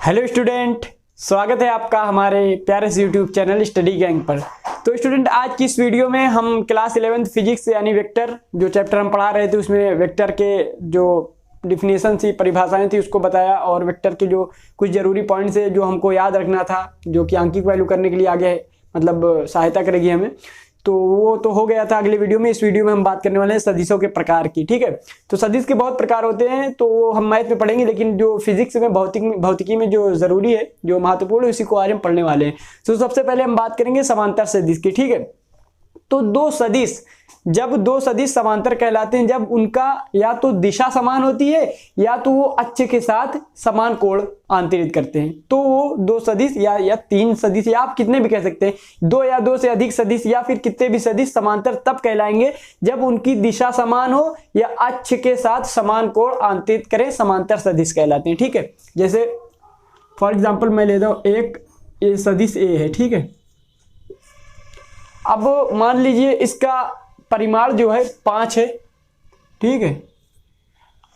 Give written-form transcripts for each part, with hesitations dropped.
Hello student, स्वागत है आपका हमारे प्यारे से यूट्यूब चैनल स्टडी गैंग पर। तो स्टूडेंट, आज की इस वीडियो में हम क्लास 11th फिजिक्स यानी वेक्टर जो चैप्टर हम पढ़ा रहे थे उसमें वेक्टर के जो डिफिनेशन थी, परिभाषाएं थी, उसको बताया और वेक्टर के जो कुछ जरूरी पॉइंट्स है जो हमको याद रखना था, जो कि आंकिक वैल्यू करने के लिए आगे मतलब सहायता करेगी हमें, तो वो तो हो गया था। अगले वीडियो में, इस वीडियो में हम बात करने वाले हैं सदिशों के प्रकार की। ठीक है, तो सदिश के बहुत प्रकार होते हैं, तो वो हम मैथ में पढ़ेंगे, लेकिन जो फिजिक्स में भौतिकी में जो जरूरी है, जो महत्वपूर्ण है, उसी को आज हम पढ़ने वाले हैं। तो सबसे पहले हम बात करेंगे समांतर सदिश की। ठीक है, तो जब दो सदिश समांतर कहलाते हैं जब उनका या तो दिशा समान होती है या तो वो अक्ष के साथ समान कोण आंतरित करते हैं, तो वो दो सदिश या तीन सदिश या आप कितने भी कह सकते हैं, दो या दो से अधिक सदिश या फिर कितने भी सदिश समांतर तब कहलाएंगे जब उनकी दिशा समान हो या अक्ष के साथ समान कोण आंतरित करें, समांतर सदिश कहलाते हैं। ठीक है, जैसे फॉर एग्जाम्पल मैं लेता हूं एक सदिश ए है। ठीक है, अब मान लीजिए इसका परिमाण जो है 5 है। ठीक है,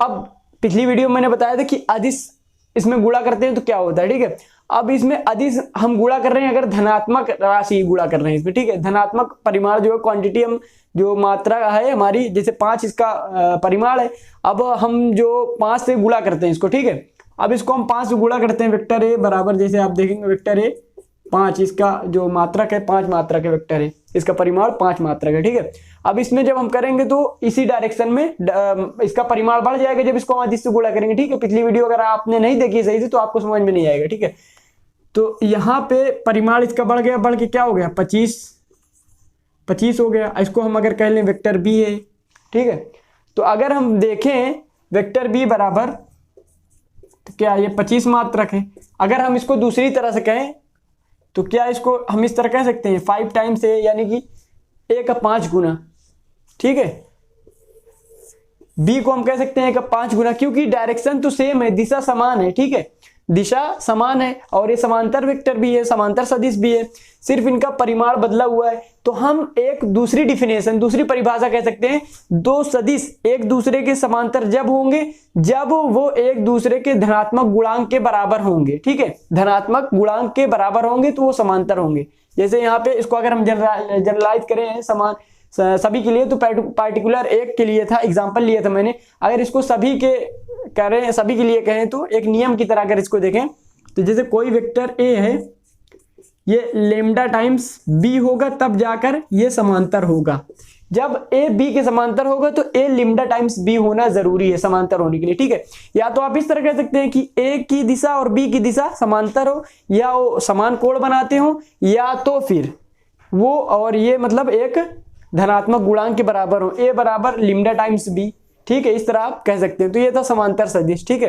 अब पिछली वीडियो में मैंने बताया था कि अदिश इसमें गुणा करते हैं तो क्या होता है। ठीक है, अब इसमें अदिश हम गुणा कर रहे हैं अगर धनात्मक राशि गुणा कर रहे हैं इसमें। ठीक है, धनात्मक परिमाण जो है, क्वांटिटी हम जो मात्रा है हमारी, जैसे 5 इसका परिमाण है, अब हम जो 5 से गुणा करते हैं इसको। ठीक है, अब इसको हम 5 से गुणा करते हैं, वेक्टर ए बराबर, जैसे आप देखेंगे वेक्टर ए 5, इसका जो मात्रक है 5 मात्रक है, वेक्टर है, इसका परिमाण 5 मात्रक है। ठीक है, अब इसमें जब हम करेंगे तो इसी डायरेक्शन में इसका परिमाण बढ़ जाएगा जब इसको हम अदिश से गुणा करेंगे। ठीक है, पिछली वीडियो अगर आपने नहीं देखी सही से तो आपको समझ में नहीं आएगा। ठीक है, तो यहाँ पे परिमाण इसका बढ़ गया, बढ़ के क्या हो गया 25 हो गया। इसको हम अगर कह लें वेक्टर बी है। ठीक है, तो अगर हम देखें वेक्टर बी बराबर, तो क्या ये 25 मात्रक है। अगर हम इसको दूसरी तरह से कहें तो क्या इसको हम इस तरह कह सकते हैं 5 टाइम्स ए, यानी कि ए का 5 गुना। ठीक है, बी को हम कह सकते हैं ए का 5 गुना, क्योंकि डायरेक्शन तो सेम है, दिशा समान है। ठीक है, दिशा समान है और ये समांतर वेक्टर भी है, समांतर सदिश भी है, सिर्फ इनका परिमाण बदला हुआ है। तो हम एक दूसरी डिफिनेशन, दूसरी परिभाषा कह सकते हैं, दो सदिश एक दूसरे के समांतर जब होंगे जब वो एक दूसरे के धनात्मक गुणांक के बराबर होंगे। ठीक है, धनात्मक गुणांक के बराबर होंगे तो वो समांतर होंगे। जैसे यहाँ पे इसको अगर हम जनरलाइज करें समान सभी के लिए, तो पार्टिकुलर एक के लिए था, एग्जांपल लिया था मैंने। अगर इसको सभी के करें, सभी के लिए कहें तो एक नियम की तरह अगर इसको देखें तो जैसे कोई वेक्टर ए है, ये लेमडा टाइम्स बी होगा तब जाकर ये समांतर होगा। जब ए बी के समांतर होगा तो ए लेमडा टाइम्स बी होना जरूरी है समांतर होने के लिए। ठीक है, या तो आप इस तरह कह सकते हैं कि ए की दिशा और बी की दिशा समांतर हो, या वो समान कोण बनाते हो, या तो फिर वो और ये मतलब एक धनात्मक गुणांक के बराबर हो, ए बराबर लेमडा टाइम्स बी। ठीक है, इस तरह आप कह सकते हैं। तो ये था समांतर सदिश। ठीक है,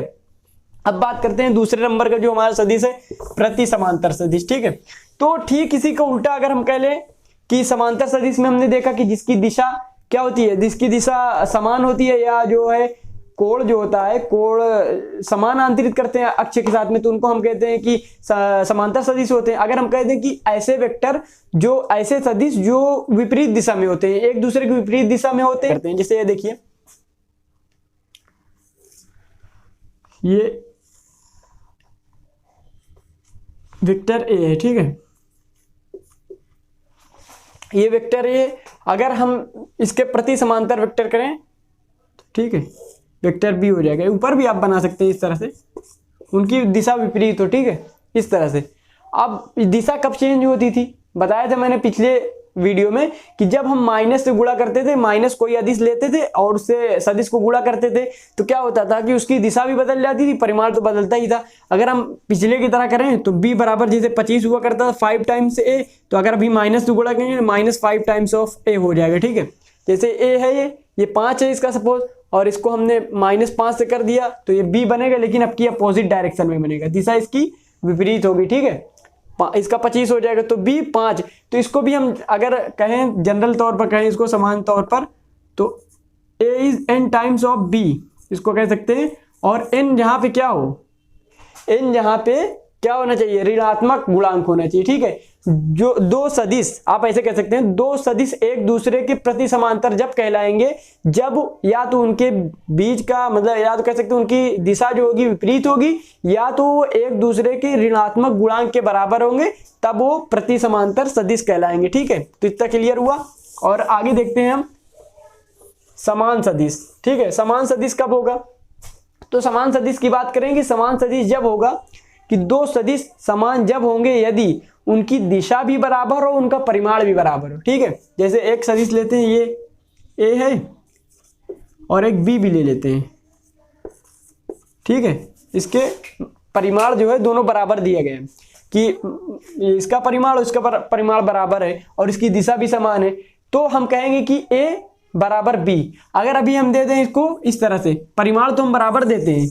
अब बात करते हैं दूसरे नंबर का जो हमारा सदिश है, प्रति समांतर सदिश। ठीक है, तो ठीक इसी का उल्टा अगर हम कह लें कि समांतर सदिश में हमने देखा कि जिसकी दिशा क्या होती है, जिसकी दिशा समान होती है, या जो है कोण जो होता है, कोण समान आंतरित करते हैं अक्ष के साथ में, तो उनको हम कहते हैं कि समांतर सदिश होते हैं। अगर हम कहते हैं कि ऐसे वेक्टर जो ऐसे सदिश जो विपरीत दिशा में होते हैं, एक दूसरे के विपरीत दिशा में होते हैं, जैसे ये देखिए ये वेक्टर ए है। ठीक है, ये वेक्टर ए, अगर हम इसके प्रति समांतर वेक्टर करें, ठीक है, वेक्टर बी हो जाएगा। ऊपर भी आप बना सकते हैं इस तरह से, उनकी दिशा विपरीत हो। ठीक है, इस तरह से। अब दिशा कब चेंज होती थी, बताया था मैंने पिछले वीडियो में कि जब हम माइनस से गुणा करते थे, माइनस कोई अदिश लेते थे और उससे सदिश को गुणा करते थे, तो क्या होता था कि उसकी दिशा भी बदल जाती थी, परिमाण तो बदलता ही था। अगर हम पिछले की तरह करें तो b बराबर जैसे 25 हुआ करता था 5 टाइम्स a, तो अगर अभी माइनस से गुणा करेंगे -5 टाइम्स ऑफ a हो जाएगा। ठीक है, जैसे a है ये 5 है इसका सपोज, और इसको हमने -5 से कर दिया तो ये b बनेगा, लेकिन अब की अपोजिट डायरेक्शन में बनेगा, दिशा इसकी विपरीत होगी। ठीक है, इसका 25 हो जाएगा तो b 5। तो इसको भी हम अगर कहें जनरल तौर पर कहें, इसको समान तौर पर, तो a is n times of b इसको कह सकते हैं। और n यहाँ पे क्या हो, n यहाँ पे क्या होना चाहिए, ऋणात्मक गुणांक होना चाहिए। ठीक है, जो दो सदिश, आप ऐसे कह सकते हैं, दो सदिश एक दूसरे के प्रति समांतर जब कहलाएंगे जब या तो उनके बीच का मतलब या तो कह सकते हैं उनकी दिशा जो होगी विपरीत होगी, या तो वो एक दूसरे के ऋणात्मक गुणांक के बराबर होंगे, तब वो प्रति समांतर सदिश कहलाएंगे। ठीक है, तो इतना क्लियर हुआ। और आगे देखते हैं हम समान सदिश। ठीक है, समान सदिश कब होगा, तो समान सदिश की बात करेंगे। समान सदिश जब होगा कि दो सदिश समान जब होंगे यदि उनकी दिशा भी बराबर हो, उनका परिमाण भी बराबर हो। ठीक है, जैसे एक सदिश लेते हैं, ये ए है और एक बी भी ले लेते हैं। ठीक है, इसके परिमाण जो है दोनों बराबर दिया गया है कि इसका परिमाण और इसका परिमाण बराबर है और इसकी दिशा भी समान है, तो हम कहेंगे कि ए बराबर बी। अगर अभी हम दे दें इसको इस तरह से, परिमाण तो हम बराबर देते हैं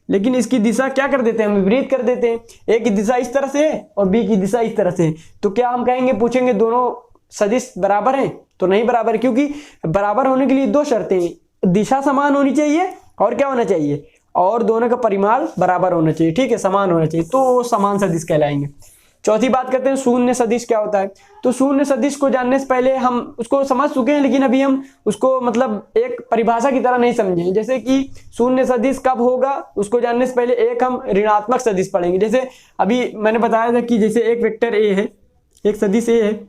लेकिन इसकी दिशा क्या कर देते हैं, हम विपरीत कर देते हैं। ए की दिशा इस तरह से है और बी की दिशा इस तरह से है, तो क्या हम कहेंगे, पूछेंगे दोनों सदिश बराबर हैं, तो नहीं बराबर, क्योंकि बराबर होने के लिए दो शर्तें हैं, दिशा समान होनी चाहिए और क्या होना चाहिए, और दोनों का परिमाण बराबर होना चाहिए। ठीक है, समान होना चाहिए, तो समान सदिश कहलाएंगे। चौथी बात करते हैं शून्य सदिश क्या होता है। तो शून्य सदिश को जानने से पहले हम उसको समझ चुके हैं, लेकिन अभी हम उसको मतलब एक परिभाषा की तरह नहीं समझे। जैसे कि शून्य सदिश कब होगा उसको जानने से पहले एक हम ऋणात्मक सदिश पढ़ेंगे। जैसे अभी मैंने बताया था कि जैसे एक वेक्टर ए है, एक सदिश ए है,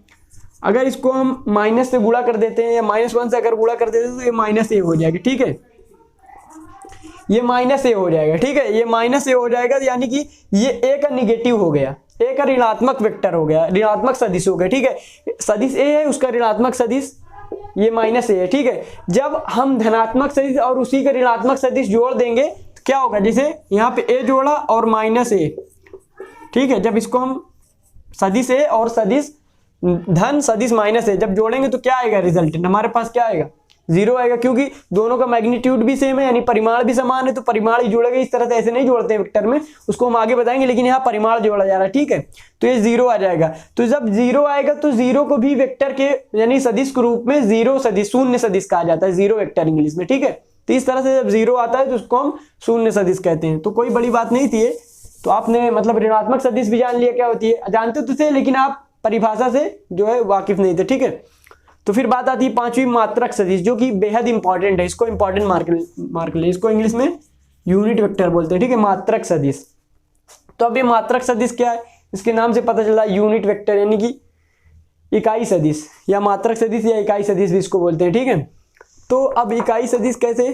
अगर इसको हम माइनस से गुणा कर देते हैं या -1 से अगर गुणा कर देते हैं तो ये माइनस ए हो जाएगा। ठीक है, ये माइनस ए हो जाएगा। ठीक है, ये माइनस ए हो जाएगा, यानी कि ये ए का निगेटिव हो गया, ए का ऋणात्मक वेक्टर हो गया, ऋणात्मक सदिश हो गया। ठीक है, सदिश ए है, उसका ऋणात्मक सदिश ये माइनस ए है। ठीक है, जब हम धनात्मक सदिश और उसी का ऋणात्मक सदिश जोड़ देंगे तो क्या होगा, जैसे यहाँ पे ए जोड़ा और माइनस ए। ठीक है, जब इसको हम सदिश ए और सदिश धन सदिश माइनस ए जब जोड़ेंगे तो क्या आएगा, रिजल्टेंट हमारे पास क्या आएगा, 0 आएगा, क्योंकि दोनों का मैग्नीट्यूड भी सेम है, यानी परिमाण भी समान है, तो परिमाण ही जोड़ेगा। इस तरह से ऐसे नहीं जोड़ते हैं वेक्टर में, उसको हम आगे बताएंगे, लेकिन यहाँ परिमाण जोड़ा जा रहा है। ठीक है, तो ये 0 आ जाएगा। तो जब 0 आएगा तो 0 को भी वेक्टर के यानी सदिश के रूप में 0 सदिश, शून्य सदिश कहा जाता है, 0 वेक्टर इंग्लिश में। ठीक है, तो इस तरह से जब 0 आता है तो उसको हम शून्य सदिश कहते हैं। तो कोई बड़ी बात नहीं थी, तो आपने मतलब ऋणात्मक सदिश भी जान लिया क्या होती है, जानते तो थे लेकिन आप परिभाषा से जो है वाकिफ नहीं थे। ठीक है, तो फिर बात आती है पांचवी मात्रक सदिश, जो कि बेहद इंपॉर्टेंट है, इसको इंपॉर्टेंट मार्क ले, इसको इंग्लिश में यूनिट वेक्टर बोलते हैं। ठीक है, मात्रक सदिश। तो अब ये मात्रक सदिश क्या है, इसके नाम से पता चला, यूनिट वेक्टर यानी कि इकाई सदिश या मात्रक सदिश या इकाई सदिश भी इसको बोलते हैं। ठीक है, तो अब इकाई सदिश कैसे,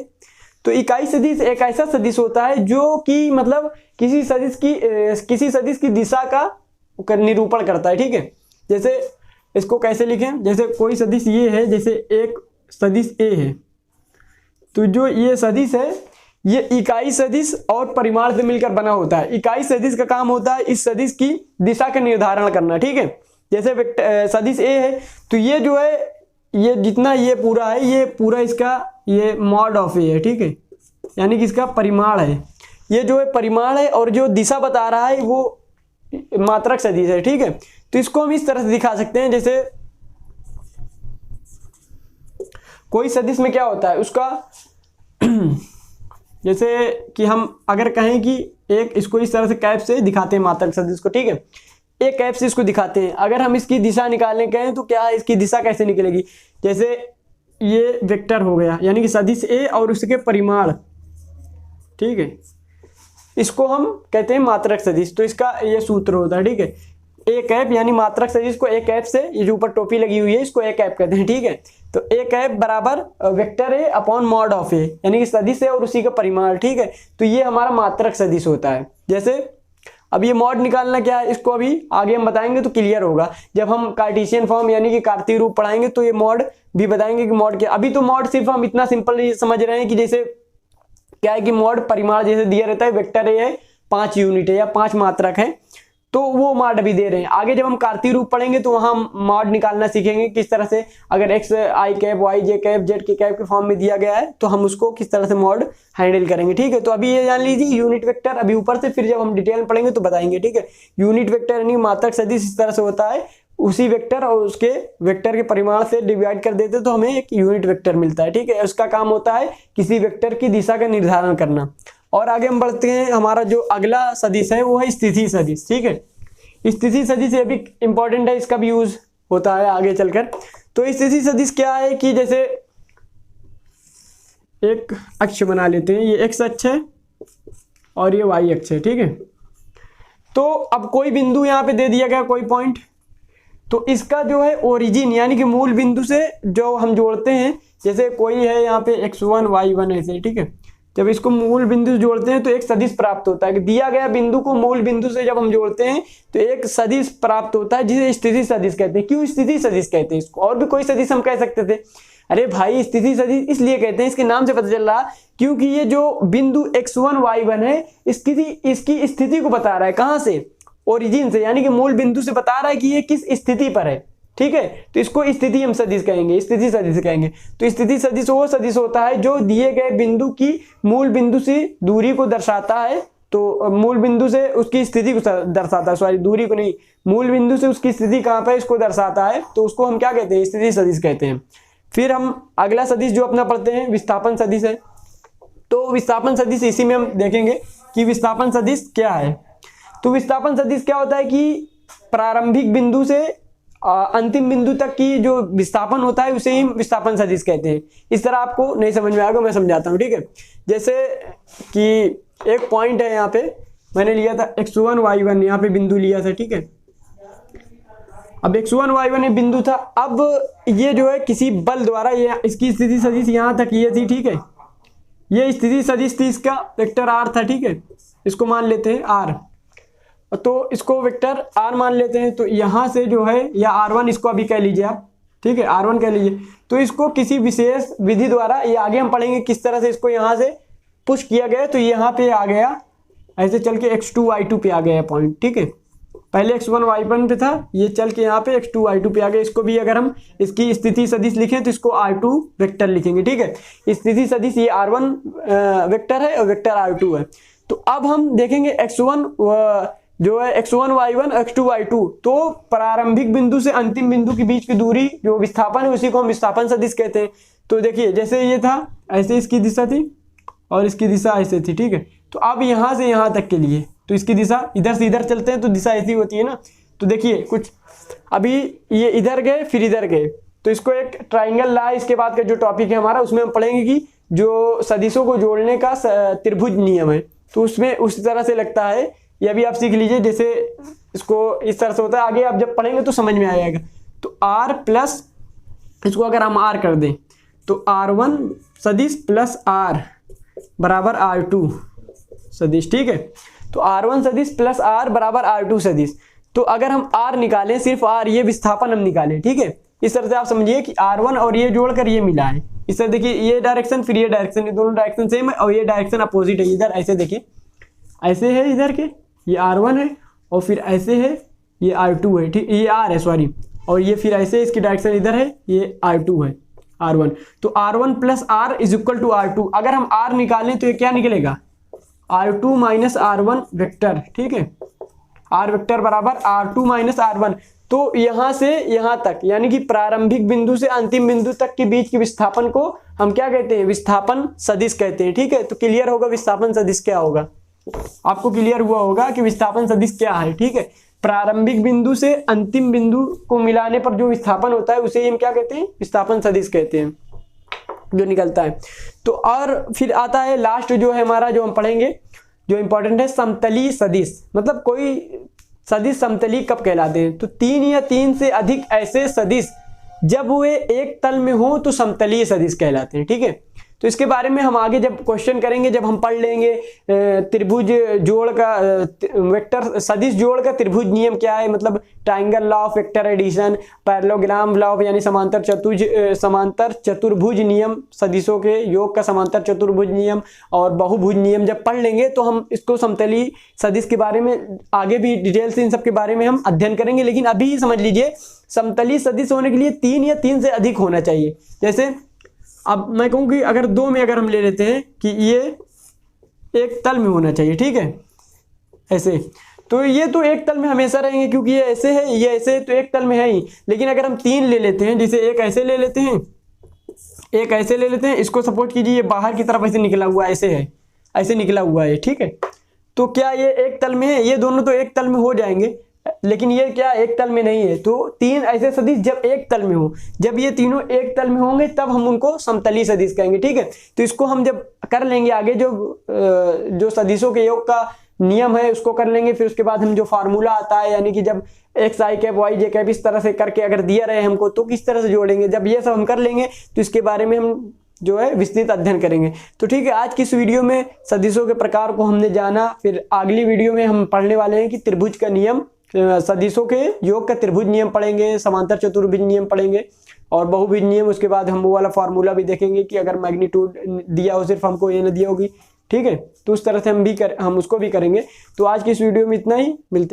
तो इकाई सदिश एक ऐसा सदिश होता है जो कि मतलब किसी सदिश की दिशा का निरूपण करता है। ठीक है, जैसे इसको कैसे लिखें, जैसे कोई सदिश ये है, जैसे एक सदिश ए है, तो जो ये सदिश है ये इकाई सदिश और परिमाण से मिलकर बना होता है। इकाई सदिश का काम होता है इस सदिश की दिशा का निर्धारण करना। ठीक है, जैसे सदिश ए है तो ये जो है, ये जितना ये पूरा है, ये पूरा इसका ये मॉड ऑफ ए है। ठीक है, यानी कि इसका परिमाण है, ये जो है परिमाण है, और जो दिशा बता रहा है वो मात्रक सदिश है। ठीक है, तो इसको हम इस तरह से दिखा सकते हैं, जैसे कोई सदिश में क्या होता है उसका जैसे कि हम अगर कहें कि एक इसको इस तरह से कैप से दिखाते हैं मात्रक सदिश को। ठीक है, एक कैप से इसको दिखाते हैं, अगर हम इसकी दिशा निकालने कहें तो क्या है, इसकी दिशा कैसे निकलेगी, जैसे ये वेक्टर हो गया यानी कि सदिश ए और उसके परिमाण। ठीक है, इसको हम कहते हैं मात्रक सदिश, तो इसका ये सूत्र होता है। ठीक है, ए कैप यानी मात्रक सदिश को ए कैप से, ये जो ऊपर टोपी लगी हुई है इसको ए कैप कहते हैं। ठीक है, तो ए कैप बराबर vector A upon mod of A, यानी कि सदिश है और उसी का परिमाण। ठीक है, तो ये हमारा मात्रक सदिश होता है। जैसे अब ये मॉड निकालना क्या है, इसको अभी आगे हम बताएंगे तो क्लियर होगा, जब हम कार्टेशियन फॉर्म यानी कि कार्तीय रूप पढ़ाएंगे तो ये मॉड भी बताएंगे कि मॉड क्या। अभी तो मॉड सिर्फ हम इतना सिंपल समझ रहे हैं कि जैसे क्या है कि मॉड परिमाण जैसे दिया रहता है, वेक्टर ए है 5 यूनिट है या 5 मात्रक है, तो वो मॉड भी दे रहे हैं। आगे जब हम कार्तीय रूप पढ़ेंगे तो वहां मॉड निकालना सीखेंगे, किस तरह से अगर एक्स आई कैप वाई जे कैप जेड के कैप के फॉर्म में दिया गया है तो हम उसको किस तरह से मॉड हैंडल करेंगे। ठीक है, तो अभी ये जान लीजिए यूनिट वेक्टर, अभी ऊपर से फिर जब हम डिटेल में पढ़ेंगे तो बताएंगे। ठीक है, यूनिट वेक्टर यानी मात्रक सदिश इस तरह से होता है, उसी वेक्टर और उसके वेक्टर के परिमाण से डिवाइड कर देते तो हमें एक यूनिट वेक्टर मिलता है। ठीक है, उसका काम होता है किसी वेक्टर की दिशा का निर्धारण करना। और आगे हम बढ़ते हैं, हमारा जो अगला सदिश है वो है स्थिति सदिश। ठीक है, स्थिति सदिश ये भी इंपॉर्टेंट है, इसका भी यूज होता है आगे चलकर। तो स्थिति सदिश क्या है कि जैसे एक अक्ष बना लेते हैं, ये एक्स अक्ष है और ये वाई अक्ष है। ठीक है, तो अब कोई बिंदु यहाँ पे दे दिया गया, कोई पॉइंट, तो इसका जो है ओरिजिन यानी कि मूल बिंदु से जो हम जोड़ते हैं, जैसे कोई है यहाँ पे x1 y1 ऐसे। ठीक है, जब इसको मूल बिंदु से जोड़ते हैं तो एक सदिश प्राप्त होता है कि दिया गया बिंदु को मूल बिंदु से जब हम जोड़ते हैं तो एक सदिश प्राप्त होता है, जिसे स्थिति सदिश कहते हैं। क्यों स्थिति सदिश कहते हैं इसको? और भी कोई सदिश हम कह सकते थे। अरे भाई, स्थिति सदिश इसलिए कहते हैं, इसके नाम से पता चल रहा क्योंकि ये जो बिंदु x1 y1 है इसकी स्थिति को बता रहा है। कहाँ से? ओरिजिन से, यानी कि मूल बिंदु से बता रहा है कि ये किस स्थिति पर है। ठीक है, तो इसको स्थिति हम सदिश कहेंगे, स्थिति सदिश कहेंगे। तो स्थिति सदिश वो सदिश होता है जो दिए गए बिंदु की मूल बिंदु से दूरी को दर्शाता है। तो मूल बिंदु से उसकी स्थिति को दर्शाता है, सॉरी दूरी को नहीं, मूल बिंदु से उसकी स्थिति कहाँ पर इसको दर्शाता है, तो उसको हम क्या कहते हैं? स्थिति सदिश कहते हैं। फिर हम अगला सदिश जो अपना पढ़ते हैं विस्थापन सदिश है। तो विस्थापन सदिश इसी में हम देखेंगे कि विस्थापन सदिश क्या है। तो विस्थापन सदिश क्या होता है कि प्रारंभिक बिंदु से अंतिम बिंदु तक की जो विस्थापन होता है उसे ही विस्थापन सदिश कहते हैं। इस तरह आपको नहीं समझ में आएगा, मैं समझाता हूँ। ठीक है, जैसे कि एक पॉइंट है, यहाँ पे मैंने लिया था x1 y1, यहाँ पे बिंदु लिया था। ठीक है, अब x1 y1 बिंदु था। अब ये जो है किसी बल द्वारा ये इसकी स्थिति सदिश यहाँ तक ये थी। ठीक है, ये स्थिति सदिश थी, इसका वेक्टर r था। ठीक है, इसको मान लेते हैं r, तो इसको वेक्टर r मान लेते हैं। तो यहाँ से जो है या r1 इसको अभी कह लीजिए आप। ठीक है, r1 कह लीजिए। तो इसको किसी विशेष विधि द्वारा, ये आगे हम पढ़ेंगे किस तरह से इसको यहाँ से पुश किया गया, तो यहाँ पे आ गया, ऐसे चल के x2 y2 पे आ गया पॉइंट। ठीक है, पहले x1 y1 पे था, ये चल के यहाँ पे x2 y2 पे आ गया। इसको भी अगर हम इसकी स्थिति सदिश लिखें तो इसको r2 वेक्टर लिखेंगे। ठीक है, स्थिति सदिश ये r1 वेक्टर है और वेक्टर r2 है। तो अब हम देखेंगे x1 जो है x1 y1 x2 y2, तो प्रारंभिक बिंदु से अंतिम बिंदु के बीच की दूरी जो विस्थापन है उसी को हम विस्थापन सदिश कहते हैं। तो देखिए, जैसे ये था ऐसे इसकी दिशा थी और इसकी दिशा ऐसे थी। ठीक है, तो अब यहाँ से यहाँ तक के लिए तो इसकी दिशा, इधर से इधर चलते हैं तो दिशा ऐसी होती है ना। तो देखिए कुछ अभी ये इधर गए फिर इधर गए, तो इसको एक ट्राइंगल ला, इसके बाद का जो टॉपिक है हमारा उसमें हम पढ़ेंगे कि जो सदिशों को जोड़ने का त्रिभुज नियम है, तो उसमें उस तरह से लगता है। ये भी आप सीख लीजिए, जैसे इसको इस तरह से होता है, आगे आप जब पढ़ेंगे तो समझ में आएगा। तो r प्लस इसको अगर हम r कर दें तो r1 सदिश प्लस r बराबर r2 सदिश। ठीक है, तो r1 सदिश प्लस r बराबर r2 सदिश। तो अगर हम r निकालें, सिर्फ r, ये विस्थापन हम निकालें। ठीक है, इस तरह से आप समझिए कि r1 और ये जोड़कर ये मिला है। इस तरह देखिए, ये डायरेक्शन फिर ये डायरेक्शन, ये दोनों डायरेक्शन सेम है और ये डायरेक्शन अपोजिट है। इधर ऐसे देखिए, ऐसे है इधर के, ये r1 है और फिर ऐसे है ये r2 है। ठीक, ये r है सॉरी, और ये फिर ऐसे इसकी डायरेक्शन इधर है, ये r2 है r1। तो r1 plus r is equal to r2। अगर हम r निकालें तो ये क्या निकलेगा? r2 minus r1 vector. ठीक है, r वेक्टर बराबर r2 माइनस r1। तो यहाँ से यहाँ तक यानी कि प्रारंभिक बिंदु से अंतिम बिंदु तक के बीच के विस्थापन को हम क्या कहते हैं? विस्थापन सदिश कहते हैं। ठीक है, तो क्लियर होगा विस्थापन सदिश क्या होगा, आपको क्लियर हुआ होगा कि विस्थापन सदिश क्या है। ठीक है, प्रारंभिक बिंदु से अंतिम बिंदु को मिलाने पर जो विस्थापन होता है उसे हम क्या कहते हैं? विस्थापन सदिश कहते हैं, जो निकलता है। तो और फिर आता है लास्ट जो है हमारा, जो हम पढ़ेंगे, जो इंपॉर्टेंट है, समतलीय सदिश। मतलब कोई सदिश समतलीय कब कहलाते हैं? तो 3 या 3 से अधिक ऐसे सदिश जब वे एक तल में हो तो समतलीय सदिश कहलाते हैं। ठीक है, तो इसके बारे में हम आगे जब क्वेश्चन करेंगे, जब हम पढ़ लेंगे त्रिभुज जोड़ का, वेक्टर सदिश जोड़ का त्रिभुज नियम क्या है, मतलब triangle law of vector addition, parallelogram law यानी समांतर चतुर्भुज नियम, सदिशों के योग का समांतर चतुर्भुज नियम और बहुभुज नियम जब पढ़ लेंगे तो हम इसको समतलीय सदिश के बारे में आगे भी डिटेल से इन सब के बारे में हम अध्ययन करेंगे। लेकिन अभी समझ लीजिए, समतलीय सदिश होने के लिए 3 या 3 से अधिक होना चाहिए। जैसे अब मैं कहूँ कि अगर 2 में अगर हम ले लेते हैं कि ये एक तल में होना चाहिए। ठीक है, ऐसे, तो ये तो एक तल में हमेशा रहेंगे क्योंकि ये ऐसे है, ये ऐसे, तो एक तल में है ही। लेकिन अगर हम 3 ले लेते हैं, जैसे एक ऐसे ले लेते हैं, एक ऐसे ले लेते हैं, इसको सपोर्ट कीजिए, ये बाहर की तरफ ऐसे निकला हुआ ऐसे है, ऐसे निकला हुआ है, ठीक है। तो क्या ये एक तल में है? ये दोनों तो एक तल में हो जाएंगे, लेकिन ये क्या एक तल में नहीं है। तो 3 ऐसे सदिश जब एक तल में हो, जब ये तीनों एक तल में होंगे तब हम उनको समतली सदिश कहेंगे, ठीक है। तो इसको हम जब कर लेंगे आगे, जो सदिशों के योग का नियम है उसको कर लेंगे, फिर उसके बाद हम जो फार्मूला आता है, यानी कि जब एक्स आई कैप वाई जे कैप इस तरह से करके अगर दिया रहे हमको तो किस तरह से जोड़ेंगे, जब ये सब हम कर लेंगे तो इसके बारे में हम जो है विस्तृत अध्ययन करेंगे। तो ठीक है, आज की इस वीडियो में सदिशों के प्रकार को हमने जाना। फिर अगली वीडियो में हम पढ़ने वाले हैं कि त्रिभुज का नियम, सदिशों के योग का त्रिभुज नियम पढ़ेंगे, समांतर चतुर्भुज नियम पढ़ेंगे और बहुभुज नियम। उसके बाद हम वो वाला फार्मूला भी देखेंगे कि अगर मैग्नीट्यूड दिया हो, सिर्फ हमको ये न दिया होगी, ठीक है। तो उस तरह से हम उसको भी करेंगे। तो आज की इस वीडियो में इतना ही, मिलते हैं।